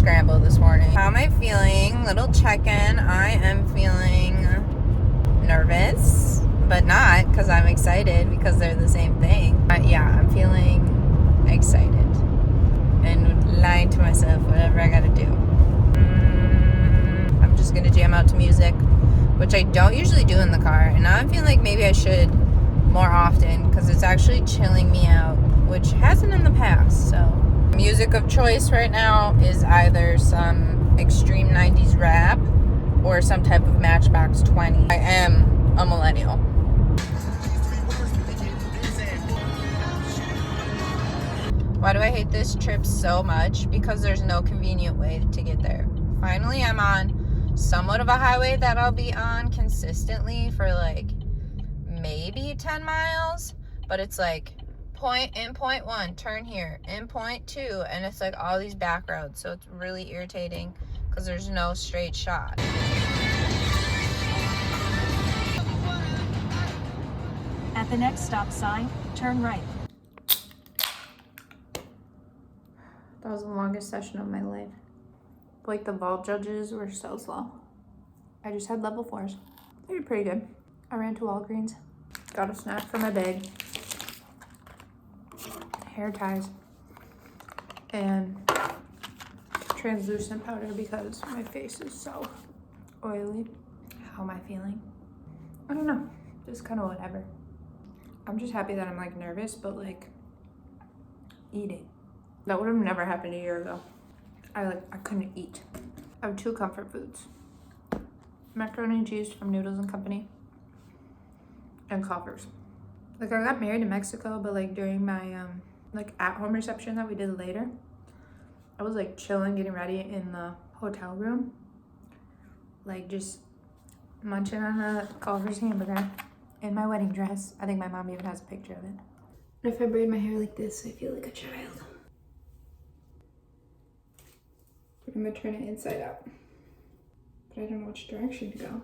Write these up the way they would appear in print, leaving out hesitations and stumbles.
scramble this morning. How am I feeling? Little check-in. I am feeling nervous, but not because I'm excited, because they're the same thing. But yeah, I'm feeling excited and lying to myself, whatever I gotta do. I'm just gonna jam out to music, which I don't usually do in the car, and now I'm feeling like maybe I should more often because it's actually chilling me out, which hasn't in the past. So music of choice right now is either some extreme 90s rap or some type of Matchbox 20. I am a millennial. Why do I hate this trip so much? Because there's no convenient way to get there. Finally, I'm on somewhat of a highway that I'll be on consistently for like maybe 10 miles, but it's like in point one, turn here, in point two, and it's like all these back roads, so it's really irritating because there's no straight shot. At the next stop sign, turn right. That was the longest session of my life. Like, the vault judges were so slow. I just had level 4s. They were pretty good. I ran to Walgreens, got a snack for my bag, hair ties, and translucent powder because my face is so oily. How am I feeling? I don't know, just kind of whatever. I'm just happy that I'm like nervous, but like eating. That would have never happened a year ago. I couldn't eat. I have 2 comfort foods: macaroni and cheese from Noodles and Company and Culver's. Like, I got married in Mexico, but like during my like at-home reception that we did later, I was like chilling, getting ready in the hotel room, like just munching on a Culver's hamburger in my wedding dress. I think my mom even has a picture of it. If I braid my hair like this, I feel like a child. I'm gonna turn it inside out, but I don't know which direction to go.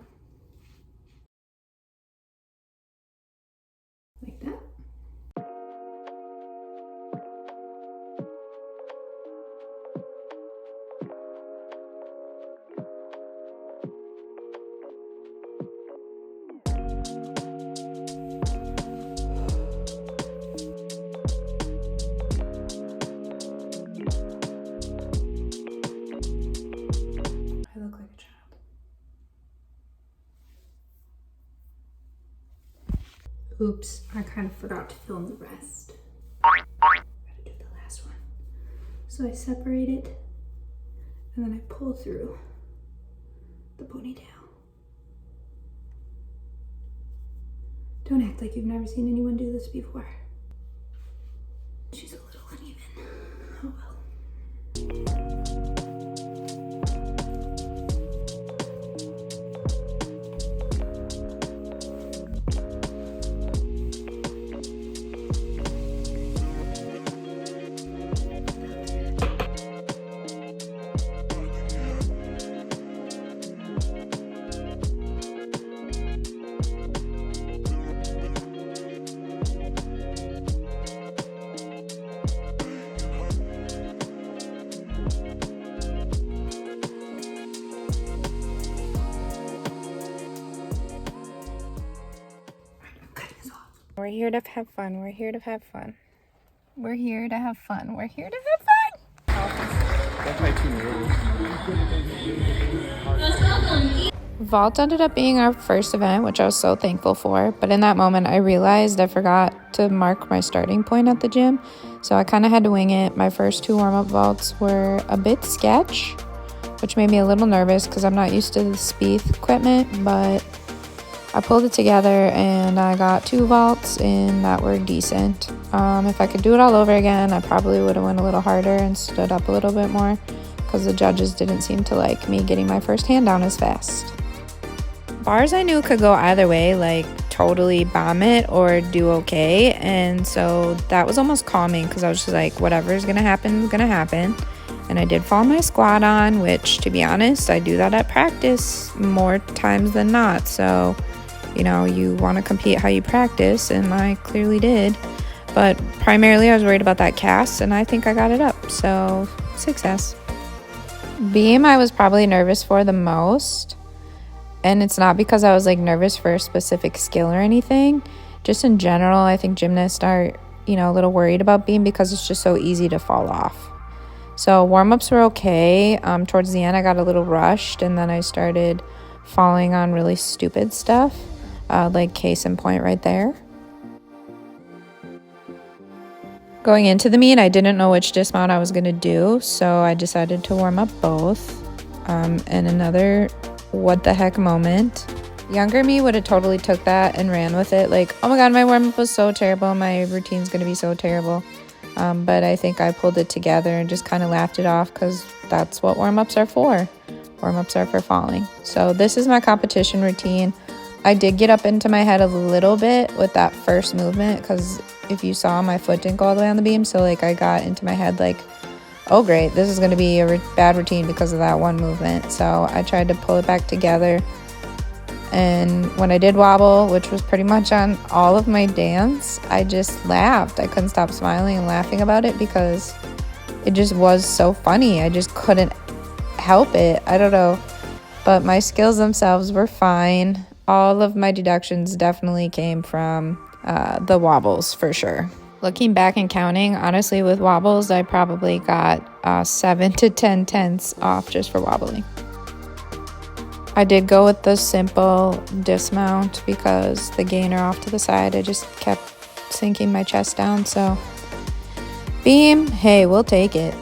Like that. I look like a child. Oops, I kind of forgot to film the rest. Gotta do the last one. So I separate it, and then I pull through the ponytail. Don't act like you've never seen anyone do this before. She's a little uneven. Oh well. We're here to have fun. We're here to have fun. We're here to have fun. We're here to have fun. Vault ended up being our first event, which I was so thankful for. But in that moment, I realized I forgot to mark my starting point at the gym. So I kind of had to wing it. My first 2 warm-up vaults were a bit sketch, which made me a little nervous because I'm not used to the Spieth equipment, but I pulled it together and I got 2 vaults and that were decent. If I could do it all over again, I probably would have went a little harder and stood up a little bit more because the judges didn't seem to like me getting my first hand down as fast. Bars I knew could go either way, like totally bomb it or do okay, and so that was almost calming because I was just like, whatever's gonna happen is gonna happen. And I did fall my squat on, which, to be honest, I do that at practice more times than not. So, you know, you want to compete how you practice, and I clearly did. But primarily I was worried about that cast, and I think I got it up. So, success. Beam I was probably nervous for the most. And it's not because I was like nervous for a specific skill or anything. Just in general, I think gymnasts are, a little worried about beam because it's just so easy to fall off. So warm-ups were okay. Towards the end, I got a little rushed, and then I started falling on really stupid stuff, like case in point right there. Going into the meet, I didn't know which dismount I was going to do, so I decided to warm up both. And another what the heck moment. Younger me would have totally took that and ran with it. Like, oh my god, my warm-up was so terrible. My routine's going to be so terrible. But I think I pulled it together and just kind of laughed it off because that's what warm-ups are for. Warm-ups are for falling. So this is my competition routine. I did get up into my head a little bit with that first movement because if you saw, my foot didn't go all the way on the beam. So like I got into my head like, oh great, this is going to be a bad routine because of that one movement. So I tried to pull it back together. And when I did wobble, which was pretty much on all of my dance, I just laughed. I couldn't stop smiling and laughing about it because it just was so funny. I just couldn't help it. I don't know. But my skills themselves were fine. All of my deductions definitely came from the wobbles for sure. Looking back and counting, honestly, with wobbles, I probably got 7 to 10 tenths off just for wobbling. I did go with the simple dismount because the gainer off to the side, I just kept sinking my chest down. So beam, hey, we'll take it.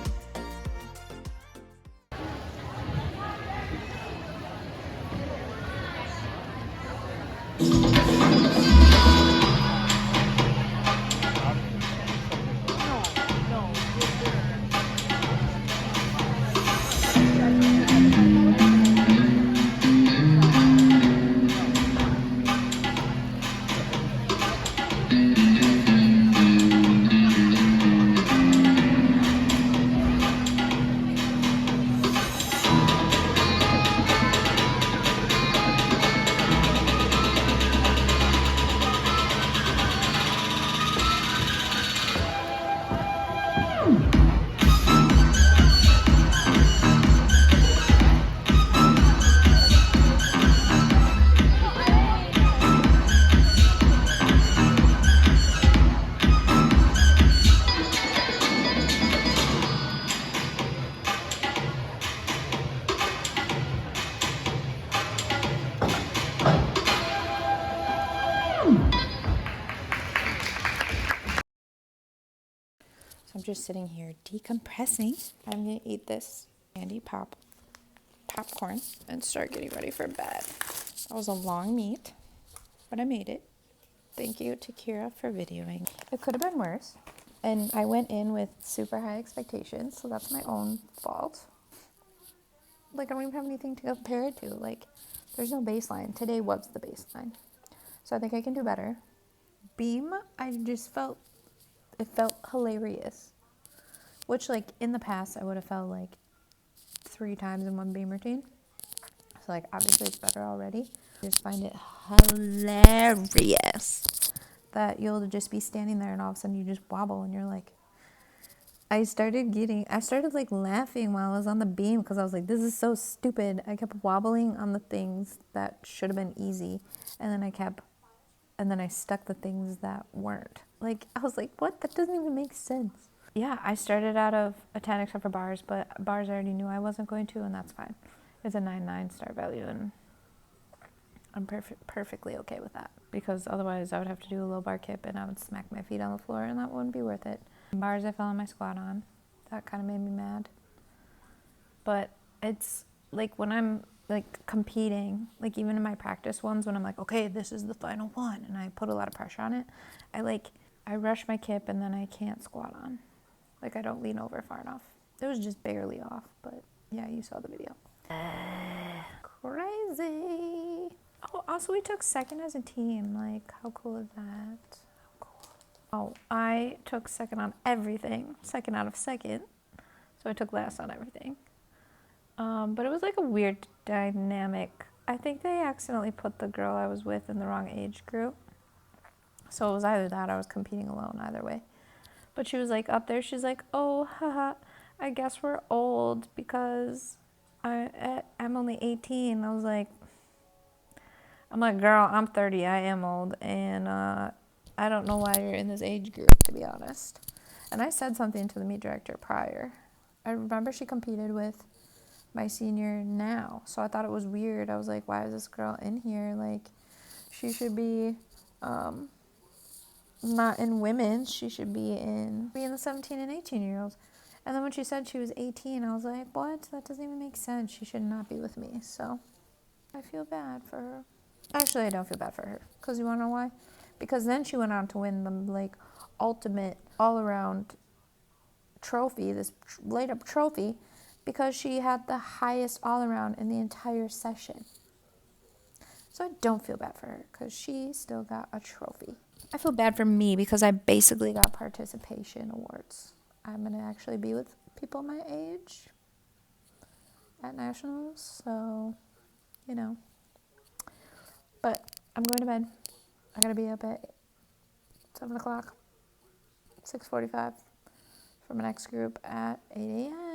So I'm just sitting here decompressing. I'm gonna eat this candy popcorn and start getting ready for bed. That was a long meet, but I made it. Thank you to Kira for videoing. It could have been worse. And I went in with super high expectations, so that's my own fault. Like, I don't even have anything to compare it to. Like, there's no baseline. Today was the baseline. So I think I can do better. Beam, it felt hilarious. Which, like, in the past, I would have felt like 3 times in one beam routine. So, like, obviously it's better already. I just find it hilarious that you'll just be standing there and all of a sudden you just wobble and you're like, I started like laughing while I was on the beam because I was like, this is so stupid. I kept wobbling on the things that should have been easy. And then I stuck the things that weren't. Like, I was like, what? That doesn't even make sense. Yeah, I started out of a 10 except for bars, but bars I already knew I wasn't going to, and that's fine. It's a 9.9 start value, and I'm perfectly okay with that because otherwise I would have to do a low bar kip and I would smack my feet on the floor and that wouldn't be worth it. Bars I fell on my squat on. That kind of made me mad. But it's like when I'm like competing, like even in my practice ones when I'm like, okay, this is the final one and I put a lot of pressure on it, I rush my kip and then I can't squat on. Like I don't lean over far enough. It was just barely off, but yeah, you saw the video. Crazy. Oh, also we took second as a team. Like, how cool is that? How cool. Oh, I took second on everything. Second out of second. So I took last on everything. But it was like a weird dynamic. I think they accidentally put the girl I was with in the wrong age group. So it was either that or I was competing alone, either way. But she was like up there, she's like, oh, haha, I guess we're old because I'm only 18. I'm like, girl, I'm 30. I am old, and I don't know why you're in this age group, to be honest. And I said something to the meet director prior. I remember she competed with my senior now, so I thought it was weird. I was like, why is this girl in here? Like, she should be not in women's. She should be in the 17 and 18-year-olds. And then when she said she was 18, I was like, what? That doesn't even make sense. She should not be with me. So I feel bad for her. Actually, I don't feel bad for her. Because you want to know why? Because then she went on to win the, like, ultimate all-around trophy, this laid-up trophy, because she had the highest all-around in the entire session. So I don't feel bad for her because she still got a trophy. I feel bad for me because I basically got participation awards. I'm going to actually be with people my age at nationals, so, you know. But I'm going to bed. I got to be up at 7 o'clock, 6:45 for my next group at 8 a.m.